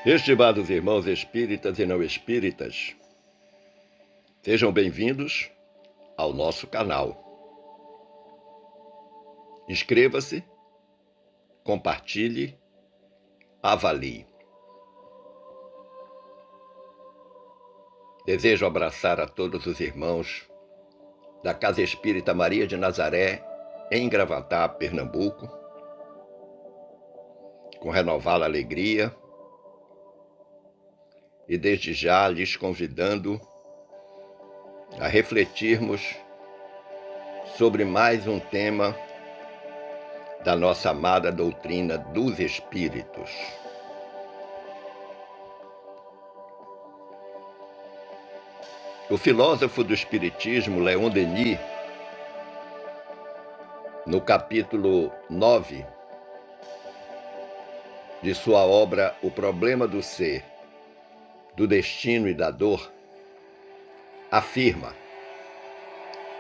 Estimados irmãos espíritas e não espíritas, sejam bem-vindos ao nosso canal. Inscreva-se, compartilhe, avalie. Desejo abraçar a todos os irmãos da Casa Espírita Maria de Nazaré, em Gravatá, Pernambuco, com renovada alegria e desde já lhes convidando a refletirmos sobre mais um tema da nossa amada doutrina dos Espíritos. O filósofo do Espiritismo, Leon Denis, no capítulo 9 de sua obra O Problema do Ser, do Destino e da Dor, afirma,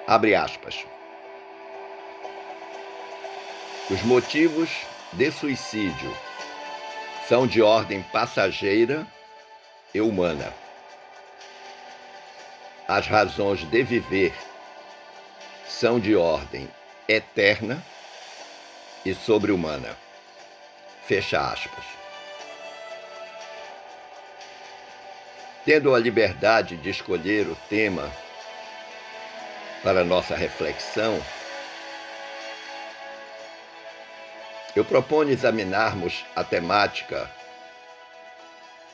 abre aspas, os motivos de suicídio são de ordem passageira e humana. As razões de viver são de ordem eterna e sobre-humana. Fecha aspas. Tendo a liberdade de escolher o tema para nossa reflexão, eu proponho examinarmos a temática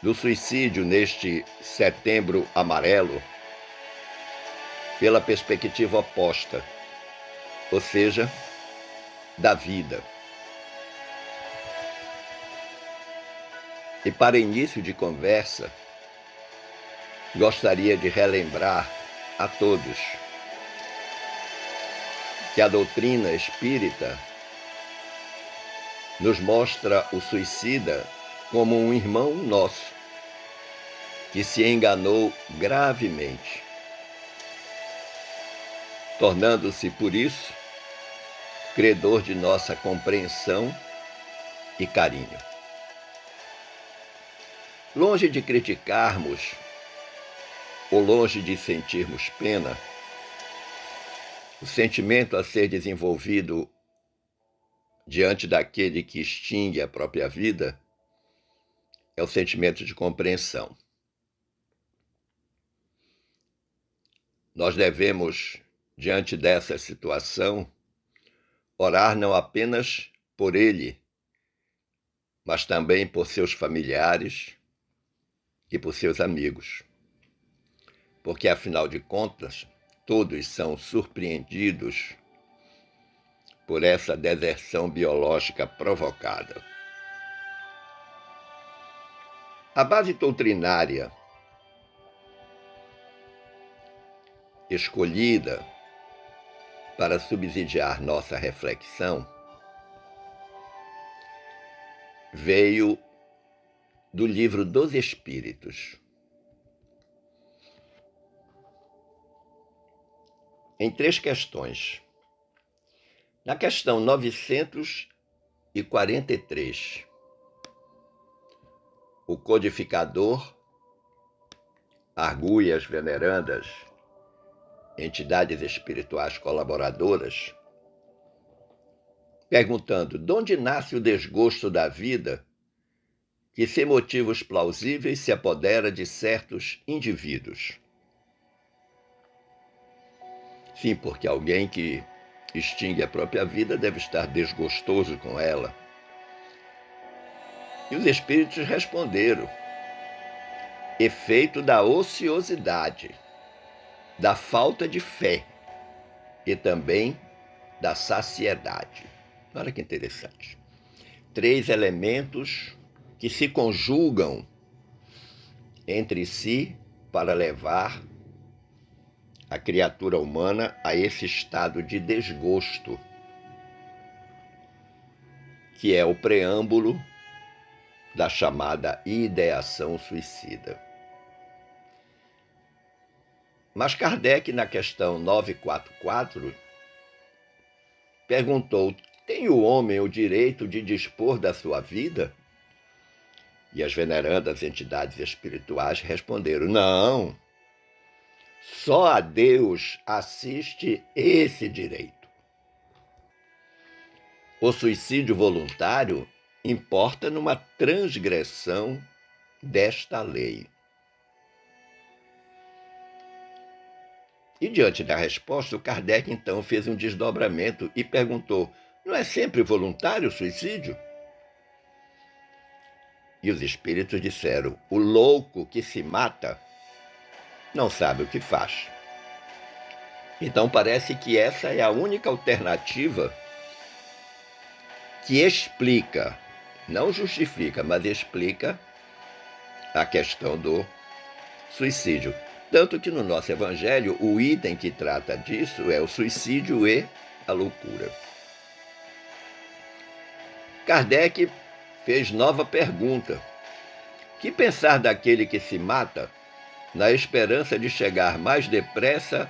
do suicídio neste Setembro Amarelo pela perspectiva oposta, ou seja, da vida. E para início de conversa, gostaria de relembrar a todos que a doutrina espírita nos mostra o suicida como um irmão nosso, que se enganou gravemente, tornando-se, por isso, credor de nossa compreensão e carinho. Longe de criticarmos ou longe de sentirmos pena, o sentimento a ser desenvolvido diante daquele que extingue a própria vida é o sentimento de compreensão. Nós devemos, diante dessa situação, orar não apenas por ele, mas também por seus familiares e por seus amigos. Porque, afinal de contas, todos são surpreendidos por essa deserção biológica provocada. A base doutrinária escolhida para subsidiar nossa reflexão veio do Livro dos Espíritos. Em 3 questões. Na questão 943, o codificador argui às venerandas entidades espirituais colaboradoras, perguntando de onde nasce o desgosto da vida que, sem motivos plausíveis, se apodera de certos indivíduos. Sim, porque alguém que extingue a própria vida deve estar desgostoso com ela. E os espíritos responderam: efeito da ociosidade, da falta de fé e também da saciedade. Olha que interessante. 3 elementos que se conjugam entre si para levar a criatura humana a esse estado de desgosto, que é o preâmbulo da chamada ideação suicida. Mas Kardec, na questão 944, perguntou: tem o homem o direito de dispor da sua vida? E as venerandas entidades espirituais responderam: não, só a Deus assiste esse direito. O suicídio voluntário importa numa transgressão desta lei. E diante da resposta, o Kardec então fez um desdobramento e perguntou: não é sempre voluntário o suicídio? E os espíritos disseram: o louco que se mata não sabe o que faz. Então parece que essa é a única alternativa que explica, não justifica, mas explica a questão do suicídio. Tanto que no nosso evangelho, o item que trata disso é o suicídio e a loucura. Kardec fez nova pergunta: que pensar daquele que se mata na esperança de chegar mais depressa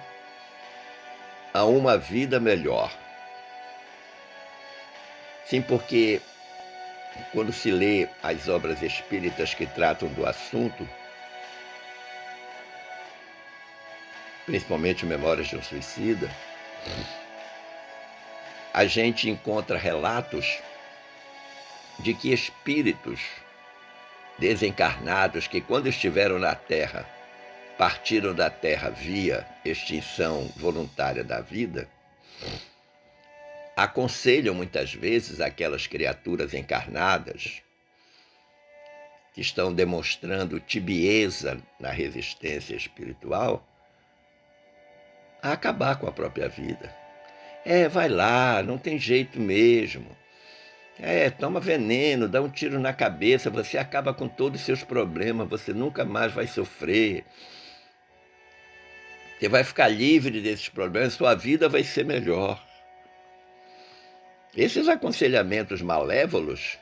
a uma vida melhor? Sim, porque quando se lê as obras espíritas que tratam do assunto, principalmente Memórias de um Suicida, a gente encontra relatos de que espíritos desencarnados que, quando estiveram na Terra, partiram da Terra via extinção voluntária da vida, aconselham muitas vezes aquelas criaturas encarnadas que estão demonstrando tibieza na resistência espiritual a acabar com a própria vida. Vai lá, não tem jeito mesmo. Toma veneno, dá um tiro na cabeça, você acaba com todos os seus problemas, você nunca mais vai sofrer. Você vai ficar livre desses problemas, sua vida vai ser melhor. Esses aconselhamentos malévolos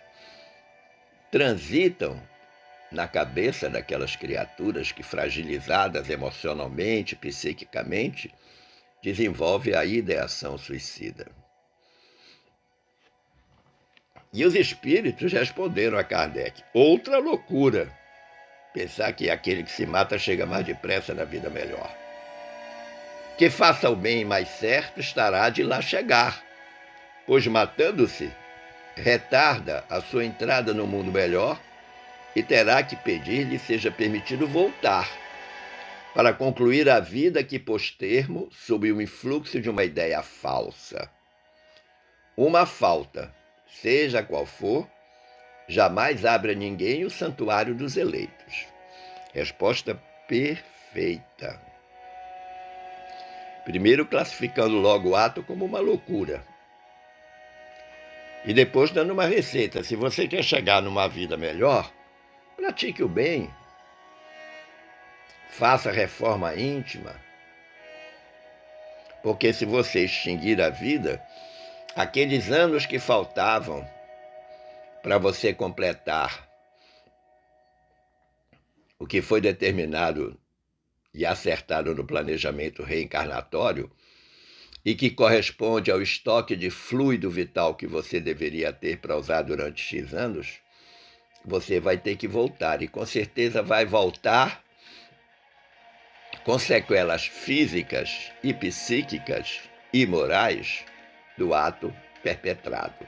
transitam na cabeça daquelas criaturas que, fragilizadas emocionalmente, psiquicamente, desenvolvem a ideação suicida. E os espíritos responderam a Kardec: outra loucura, pensar que aquele que se mata chega mais depressa na vida melhor. Que faça o bem mais certo estará de lá chegar, pois matando-se, retarda a sua entrada no mundo melhor e terá que pedir-lhe seja permitido voltar, para concluir a vida que pôs termo sob o influxo de uma ideia falsa. Uma falta, seja qual for, jamais abre a ninguém o santuário dos eleitos. Resposta perfeita. Primeiro classificando logo o ato como uma loucura. E depois dando uma receita. Se você quer chegar numa vida melhor, pratique o bem. Faça reforma íntima. Porque se você extinguir a vida, aqueles anos que faltavam para você completar o que foi determinado e acertado no planejamento reencarnatório e que corresponde ao estoque de fluido vital que você deveria ter para usar durante X anos, você vai ter que voltar. E com certeza vai voltar com sequelas físicas e psíquicas e morais do ato perpetrado.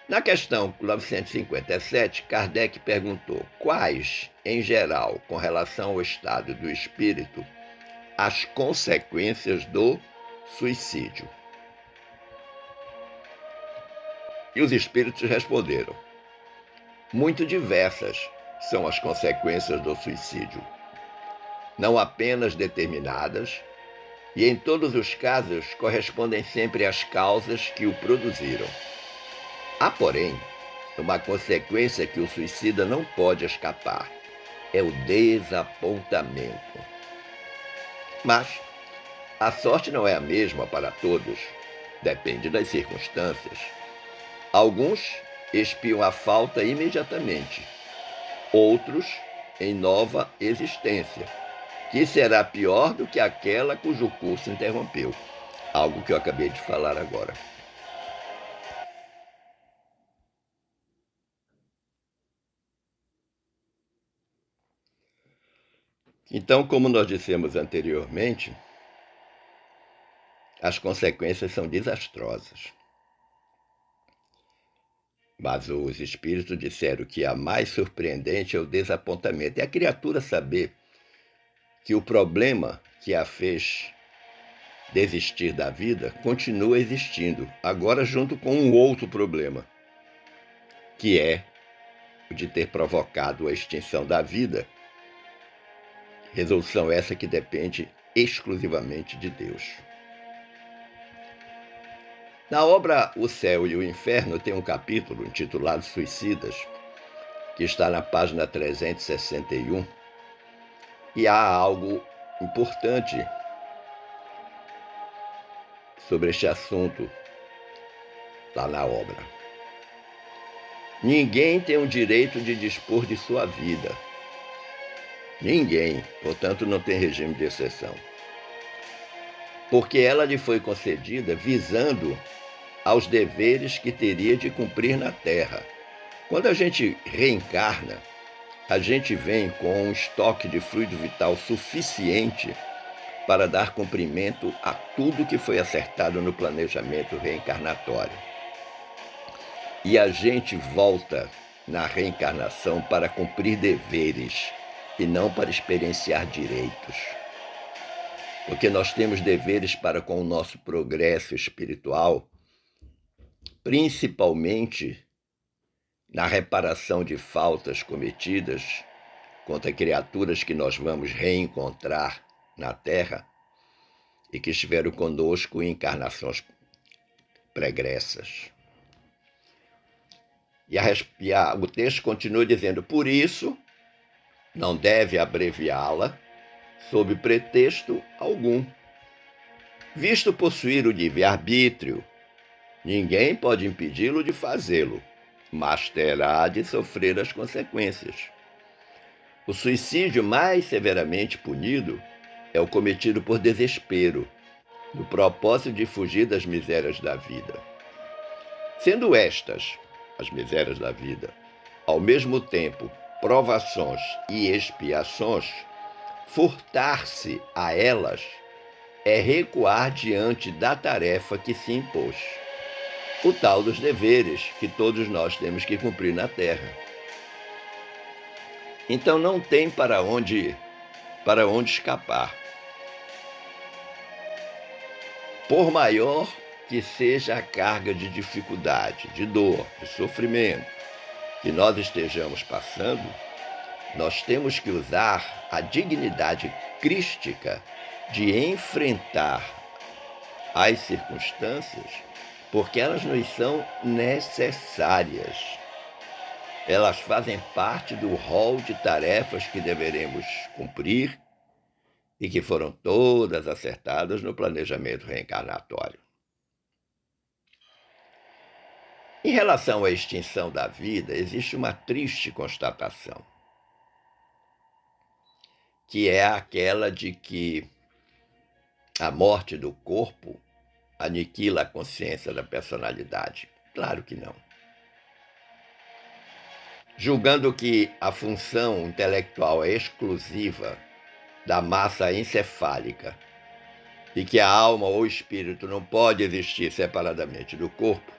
Na questão 957, Kardec perguntou quais, em geral, com relação ao estado do espírito, as consequências do suicídio. E os espíritos responderam: muito diversas são as consequências do suicídio, não apenas determinadas, e em todos os casos correspondem sempre às causas que o produziram. Há, porém, uma consequência que o suicida não pode escapar: é o desapontamento. Mas a sorte não é a mesma para todos, depende das circunstâncias. Alguns expiam a falta imediatamente, outros em nova existência, que será pior do que aquela cujo curso interrompeu. Algo que eu acabei de falar agora. Então, como nós dissemos anteriormente, as consequências são desastrosas. Mas os espíritos disseram que a mais surpreendente é o desapontamento. É a criatura saber que o problema que a fez desistir da vida continua existindo, agora junto com um outro problema, que é o de ter provocado a extinção da vida, resolução essa que depende exclusivamente de Deus. Na obra O Céu e o Inferno tem um capítulo intitulado Suicidas, que está na página 361, e há algo importante sobre este assunto lá na obra. Ninguém tem o direito de dispor de sua vida. Ninguém, portanto, não tem regime de exceção. Porque ela lhe foi concedida visando aos deveres que teria de cumprir na Terra. Quando a gente reencarna, a gente vem com um estoque de fluido vital suficiente para dar cumprimento a tudo que foi acertado no planejamento reencarnatório. E a gente volta na reencarnação para cumprir deveres e não para experienciar direitos. Porque nós temos deveres para com o nosso progresso espiritual, principalmente na reparação de faltas cometidas contra criaturas que nós vamos reencontrar na Terra e que estiveram conosco em encarnações pregressas. O texto continua dizendo: por isso, não deve abreviá-la sob pretexto algum. Visto possuir o livre-arbítrio, ninguém pode impedi-lo de fazê-lo, mas terá de sofrer as consequências. O suicídio mais severamente punido é o cometido por desespero, no propósito de fugir das misérias da vida. Sendo estas, as misérias da vida, ao mesmo tempo provações e expiações, furtar-se a elas é recuar diante da tarefa que se impôs, o tal dos deveres que todos nós temos que cumprir na Terra. Então não tem para onde escapar. Por maior que seja a carga de dificuldade, de dor, de sofrimento que nós estejamos passando, nós temos que usar a dignidade crística de enfrentar as circunstâncias, porque elas nos são necessárias. Elas fazem parte do rol de tarefas que deveremos cumprir e que foram todas acertadas no planejamento reencarnatório. Em relação à extinção da vida, existe uma triste constatação, que é aquela de que a morte do corpo aniquila a consciência da personalidade. Claro que não. Julgando que a função intelectual é exclusiva da massa encefálica e que a alma ou espírito não pode existir separadamente do corpo,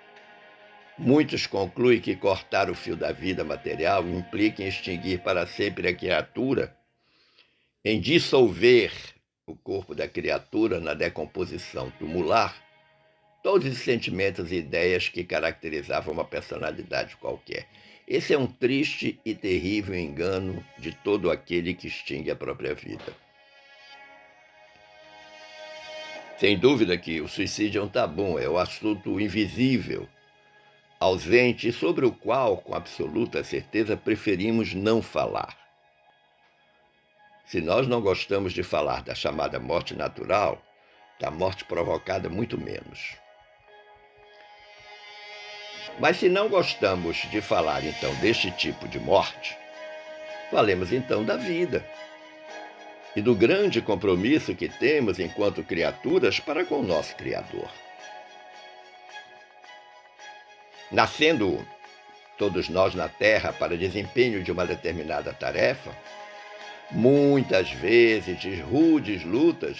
muitos concluem que cortar o fio da vida material implica em extinguir para sempre a criatura, em dissolver o corpo da criatura na decomposição tumular todos os sentimentos e ideias que caracterizavam uma personalidade qualquer. Esse é um triste e terrível engano de todo aquele que extingue a própria vida. Sem dúvida que o suicídio é um tabu, é um assunto invisível, ausente e sobre o qual, com absoluta certeza, preferimos não falar. Se nós não gostamos de falar da chamada morte natural, da morte provocada, muito menos. Mas se não gostamos de falar, então, deste tipo de morte, falemos, então, da vida e do grande compromisso que temos enquanto criaturas para com o nosso Criador. Nascendo todos nós na Terra para desempenho de uma determinada tarefa, Muitas vezes, de rudes lutas,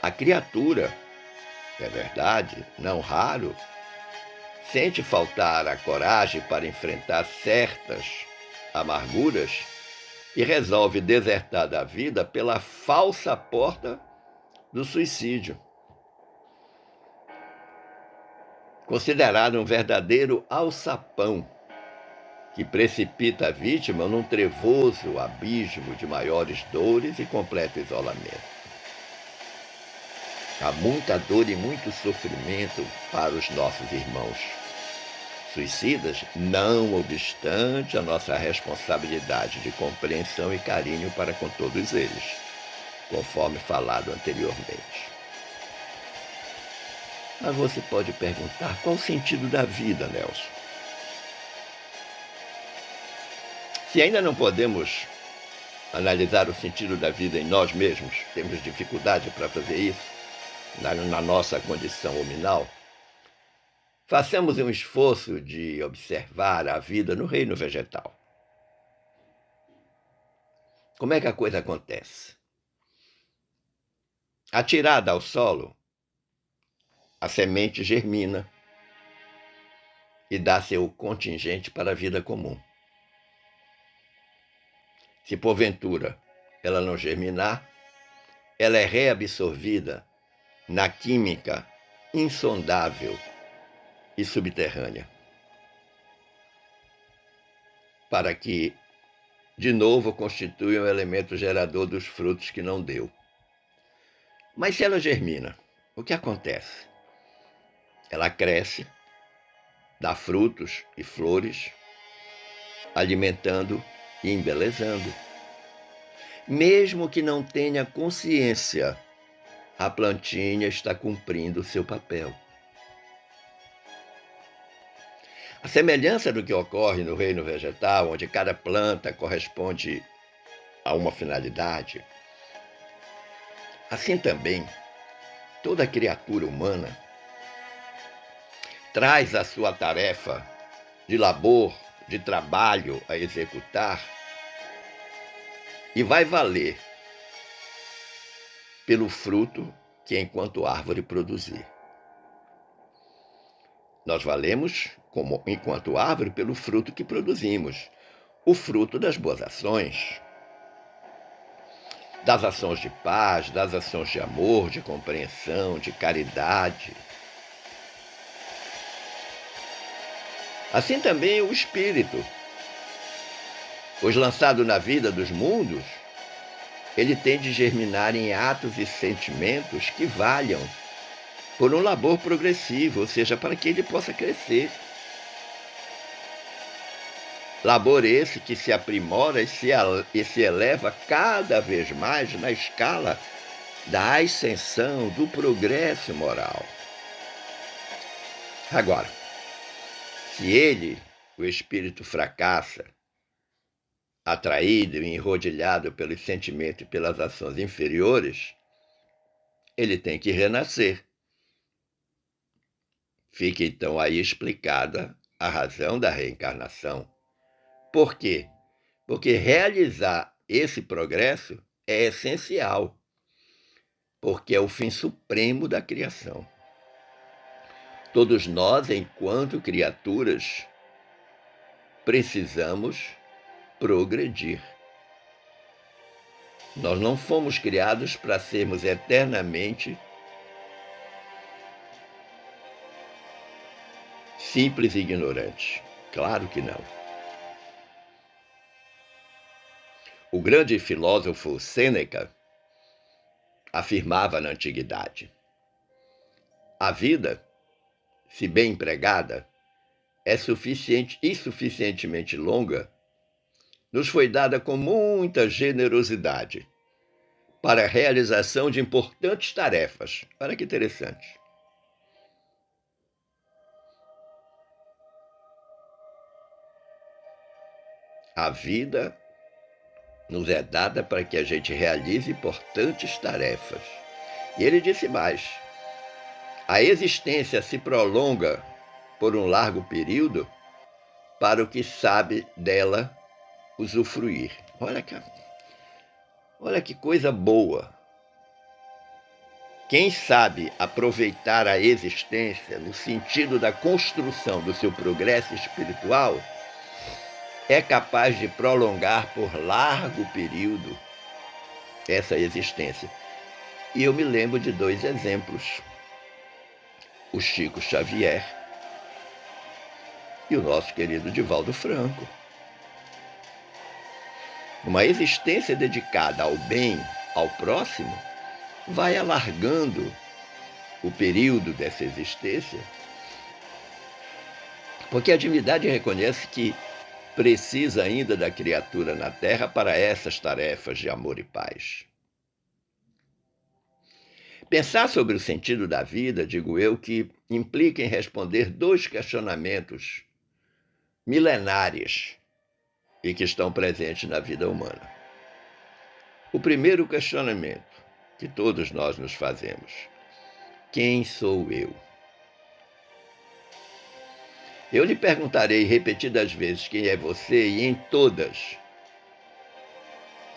a criatura, é verdade, não raro, sente faltar a coragem para enfrentar certas amarguras e resolve desertar da vida pela falsa porta do suicídio, considerado um verdadeiro alçapão que precipita a vítima num trevoso abismo de maiores dores e completo isolamento. Há muita dor e muito sofrimento para os nossos irmãos suicidas, não obstante a nossa responsabilidade de compreensão e carinho para com todos eles, conforme falado anteriormente. Mas você pode perguntar qual o sentido da vida, Nelson? Se ainda não podemos analisar o sentido da vida em nós mesmos, temos dificuldade para fazer isso, na nossa condição hominal, façamos um esforço de observar a vida no reino vegetal. Como é que a coisa acontece? Atirada ao solo, a semente germina e dá seu contingente para a vida comum. Se porventura ela não germinar, ela é reabsorvida na química insondável e subterrânea, para que, de novo, constitui um elemento gerador dos frutos que não deu. Mas se ela germina, o que acontece? Ela cresce, dá frutos e flores, alimentando e embelezando. Mesmo que não tenha consciência, a plantinha está cumprindo o seu papel. A semelhança do que ocorre no reino vegetal, onde cada planta corresponde a uma finalidade, assim também, toda criatura humana traz a sua tarefa de labor, de trabalho a executar e vai valer pelo fruto que enquanto árvore produzir. Nós valemos, enquanto árvore, pelo fruto que produzimos, o fruto das boas ações, das ações de paz, das ações de amor, de compreensão, de caridade. Assim também o espírito, pois lançado na vida dos mundos, ele tem de germinar em atos e sentimentos que valham por um labor progressivo, ou seja, para que ele possa crescer. Labor esse que se aprimora e se eleva cada vez mais na escala da ascensão, do progresso moral. Agora, se ele, o espírito, fracassa, atraído e enrodilhado pelos sentimentos e pelas ações inferiores, ele tem que renascer. Fica então aí explicada a razão da reencarnação. Por quê? Porque realizar esse progresso é essencial, porque é o fim supremo da criação. Todos nós, enquanto criaturas, precisamos progredir. Nós não fomos criados para sermos eternamente simples e ignorantes. Claro que não. O grande filósofo Sêneca afirmava na antiguidade: a vida, se bem empregada, é insuficientemente longa, nos foi dada com muita generosidade para a realização de importantes tarefas. Olha que interessante. A vida nos é dada para que a gente realize importantes tarefas. E ele disse mais: a existência se prolonga por um largo período para o que sabe dela usufruir. Olha Olha que coisa boa. Quem sabe aproveitar a existência no sentido da construção do seu progresso espiritual é capaz de prolongar por largo período essa existência. E eu me lembro de 2 exemplos: o Chico Xavier e o nosso querido Divaldo Franco. Uma existência dedicada ao bem, ao próximo, vai alargando o período dessa existência, porque a divindade reconhece que precisa ainda da criatura na Terra para essas tarefas de amor e paz. Pensar sobre o sentido da vida, digo eu, que implica em responder 2 questionamentos milenares e que estão presentes na vida humana. O primeiro questionamento que todos nós nos fazemos: quem sou eu? Eu lhe perguntarei repetidas vezes quem é você, e em todas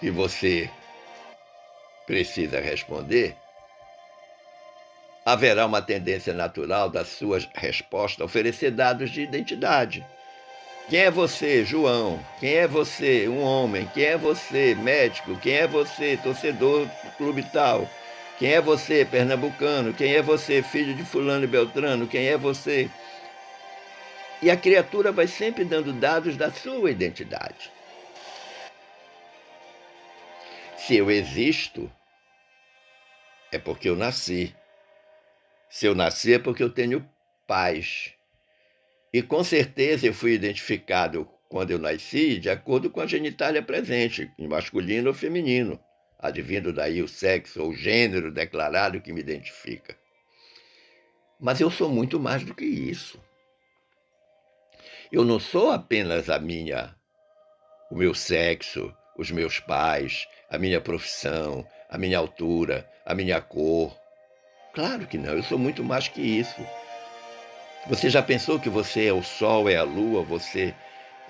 que você precisa responder, haverá uma tendência natural da sua resposta a oferecer dados de identidade. Quem é você, João? Quem é você, um homem? Quem é você, médico? Quem é você, torcedor do clube tal? Quem é você, pernambucano? Quem é você, filho de fulano e beltrano? Quem é você? E a criatura vai sempre dando dados da sua identidade. Se eu existo, é porque eu nasci. Se eu nasci, é porque eu tenho pais. E com certeza eu fui identificado quando eu nasci de acordo com a genitália presente, em masculino ou feminino, advindo daí o sexo ou o gênero declarado que me identifica. Mas eu sou muito mais do que isso. Eu não sou apenas o meu sexo, os meus pais, a minha profissão, a minha altura, a minha cor. Claro que não, eu sou muito mais que isso. Você já pensou que você é o sol, é a lua, você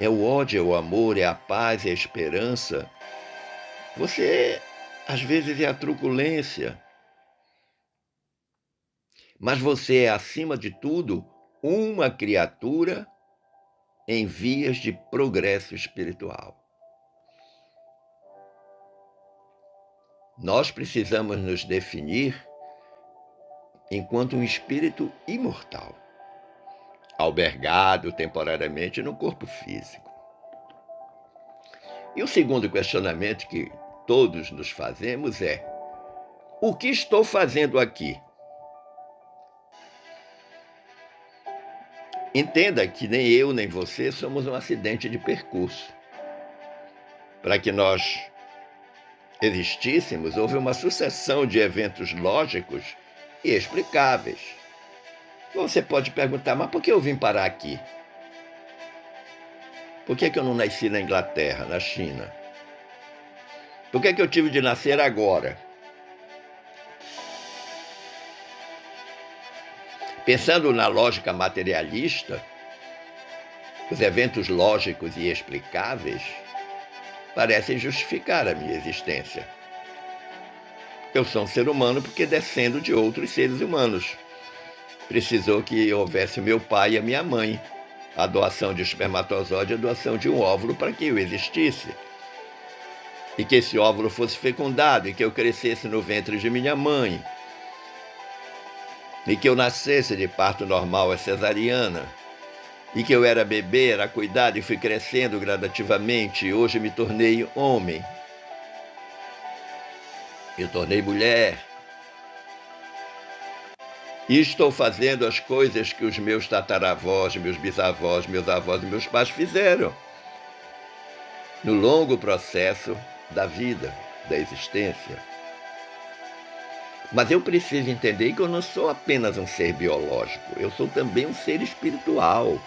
é o ódio, é o amor, é a paz, é a esperança? Você, às vezes, é a truculência. Mas você é, acima de tudo, uma criatura em vias de progresso espiritual. Nós precisamos nos definir enquanto um espírito imortal, albergado temporariamente no corpo físico. E o segundo questionamento que todos nos fazemos é: o que estou fazendo aqui? Entenda que nem eu nem você somos um acidente de percurso. Para que nós existíssemos, houve uma sucessão de eventos lógicos e explicáveis. Você pode perguntar: mas por que eu vim parar aqui? Por que eu não nasci na Inglaterra, na China? Por que eu tive de nascer agora? Pensando na lógica materialista, os eventos lógicos e explicáveis parecem justificar a minha existência. Eu sou um ser humano porque descendo de outros seres humanos. Precisou que houvesse o meu pai e a minha mãe, a doação de espermatozoide e a doação de um óvulo para que eu existisse. E que esse óvulo fosse fecundado e que eu crescesse no ventre de minha mãe. E que eu nascesse de parto normal a cesariana. E que eu era bebê, era cuidado e fui crescendo gradativamente e hoje me tornei homem. Me tornei mulher. E estou fazendo as coisas que os meus tataravós, meus bisavós, meus avós e meus pais fizeram no longo processo da vida, da existência. Mas eu preciso entender que eu não sou apenas um ser biológico, eu sou também um ser espiritual,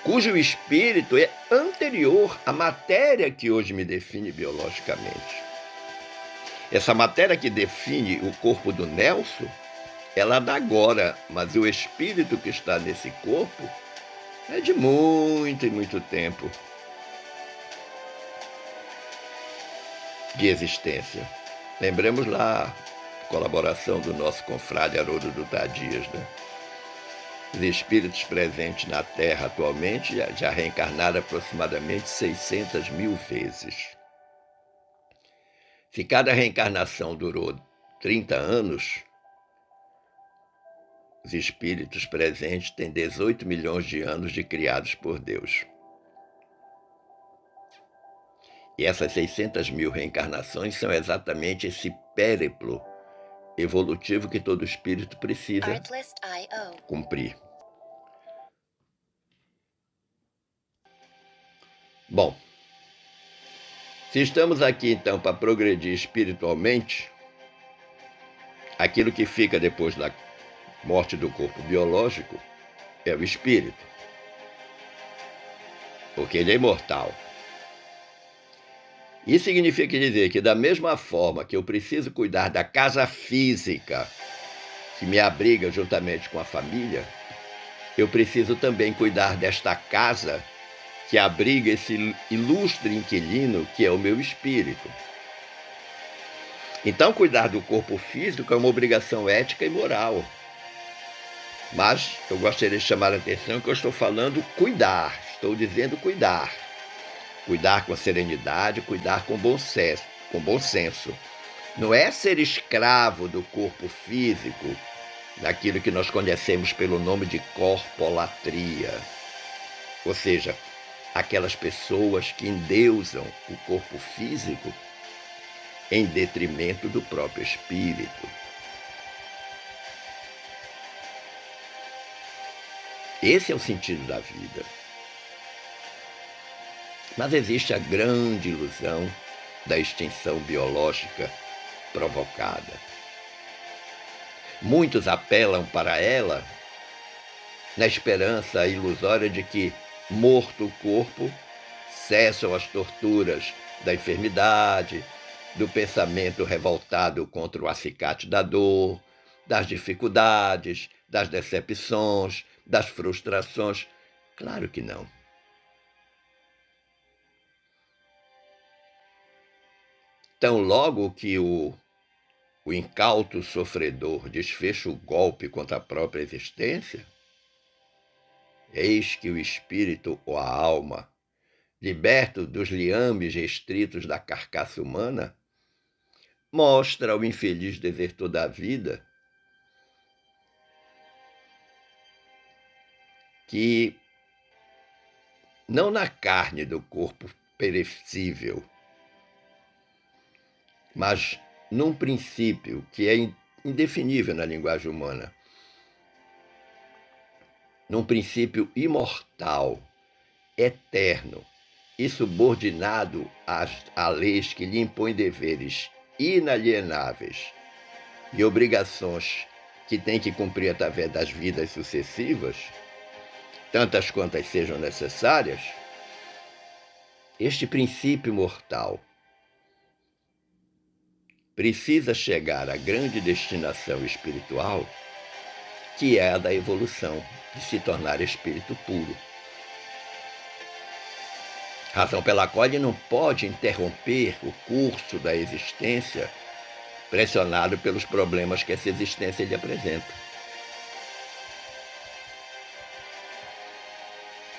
cujo espírito é anterior à matéria que hoje me define biologicamente. Essa matéria que define o corpo do Nelson, ela dá agora, mas o espírito que está nesse corpo é de muito e muito tempo. de existência. Lembremos lá a colaboração do nosso confrade Haroldo Dutra Dias, né? Os espíritos presentes na Terra atualmente já reencarnaram aproximadamente 600 mil vezes. Se cada reencarnação durou 30 anos, os espíritos presentes têm 18 milhões de anos de criados por Deus. E essas 600 mil reencarnações são exatamente esse périplo evolutivo que todo espírito precisa cumprir. Bom, se estamos aqui então para progredir espiritualmente, aquilo que fica depois da morte do corpo biológico é o espírito, porque ele é imortal. Isso significa dizer que, da mesma forma que eu preciso cuidar da casa física que me abriga juntamente com a família, eu preciso também cuidar desta casa que abriga esse ilustre inquilino que é o meu espírito. Então, cuidar do corpo físico é uma obrigação ética e moral. Mas eu gostaria de chamar a atenção que eu estou falando cuidar, estou dizendo cuidar. Cuidar com serenidade, cuidar com bom senso. Não é ser escravo do corpo físico, daquilo que nós conhecemos pelo nome de corpolatria. Ou seja, aquelas pessoas que endeusam o corpo físico em detrimento do próprio espírito. Esse é o sentido da vida. Mas existe a grande ilusão da extinção biológica provocada. Muitos apelam para ela na esperança ilusória de que, morto o corpo, cessam as torturas da enfermidade, do pensamento revoltado contra o acicate da dor, das dificuldades, das decepções, das frustrações. Claro que não. Tão logo que o incauto sofredor desfecha o golpe contra a própria existência, eis que o espírito ou a alma, liberto dos liames restritos da carcaça humana, mostra ao infeliz desertor da vida que, não na carne do corpo perecível, mas num princípio que é indefinível na linguagem humana, num princípio imortal, eterno e subordinado a leis que lhe impõem deveres inalienáveis e obrigações que tem que cumprir através das vidas sucessivas, tantas quantas sejam necessárias, este princípio mortal precisa chegar à grande destinação espiritual, que é a da evolução, de se tornar espírito puro. Razão pela qual ele não pode interromper o curso da existência pressionado pelos problemas que essa existência lhe apresenta.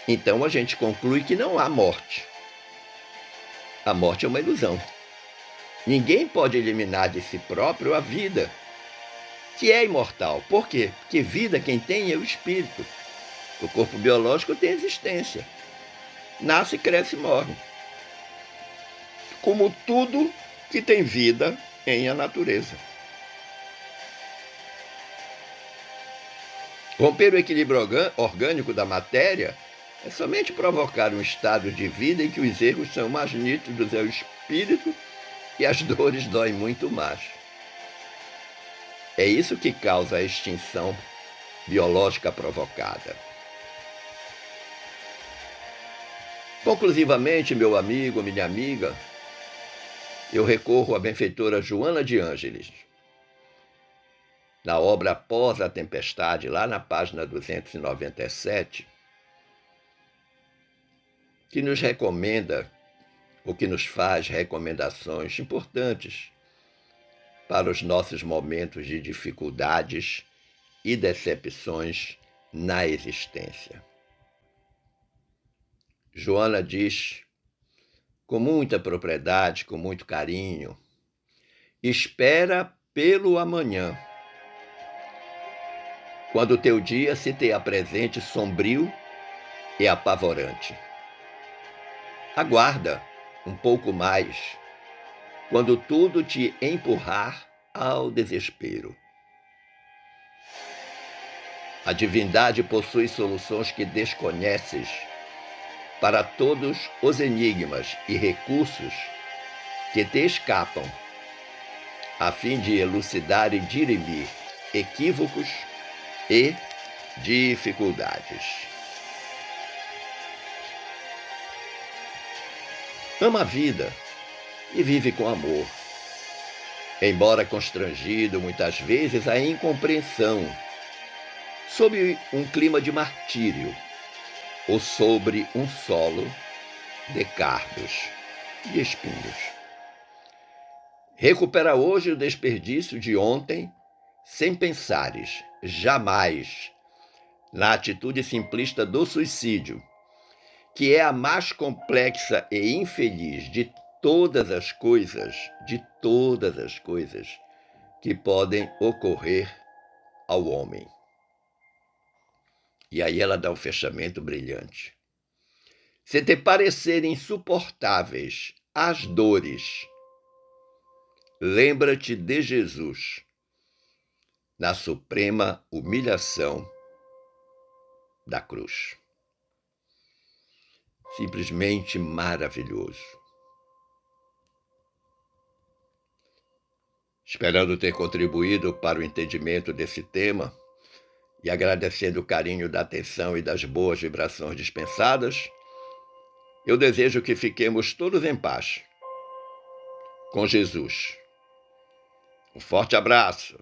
Então a gente conclui que não há morte. A morte é uma ilusão. Ninguém pode eliminar de si próprio a vida, que é imortal. Por quê? Porque vida quem tem é o espírito. O corpo biológico tem existência. Nasce, cresce e morre. Como tudo que tem vida em a natureza. Romper o equilíbrio orgânico da matéria é somente provocar um estado de vida em que os erros são mais nítidos ao espírito e as dores doem muito mais. É isso que causa a extinção biológica provocada. Conclusivamente, meu amigo, minha amiga, eu recorro à benfeitora Joana de Ângeles, na obra Após a Tempestade, lá na página 297, que nos recomenda o que nos faz recomendações importantes para os nossos momentos de dificuldades e decepções na existência. Joana diz, com muita propriedade, com muito carinho, espera pelo amanhã, quando o teu dia se te apresente sombrio e apavorante. Aguarda um pouco mais, quando tudo te empurrar ao desespero. A divindade possui soluções que desconheces para todos os enigmas e recursos que te escapam, a fim de elucidar e dirimir equívocos e dificuldades. Ama a vida e vive com amor, embora constrangido muitas vezes à incompreensão, sob um clima de martírio ou sobre um solo de cardos e espinhos. Recupera hoje o desperdício de ontem sem pensares, jamais, na atitude simplista do suicídio, que é a mais complexa e infeliz de todas as coisas que podem ocorrer ao homem. E aí ela dá um fechamento brilhante. Se te parecerem insuportáveis as dores, lembra-te de Jesus, na suprema humilhação da cruz. Simplesmente maravilhoso. Esperando ter contribuído para o entendimento desse tema e agradecendo o carinho da atenção e das boas vibrações dispensadas, eu desejo que fiquemos todos em paz com Jesus. Um forte abraço.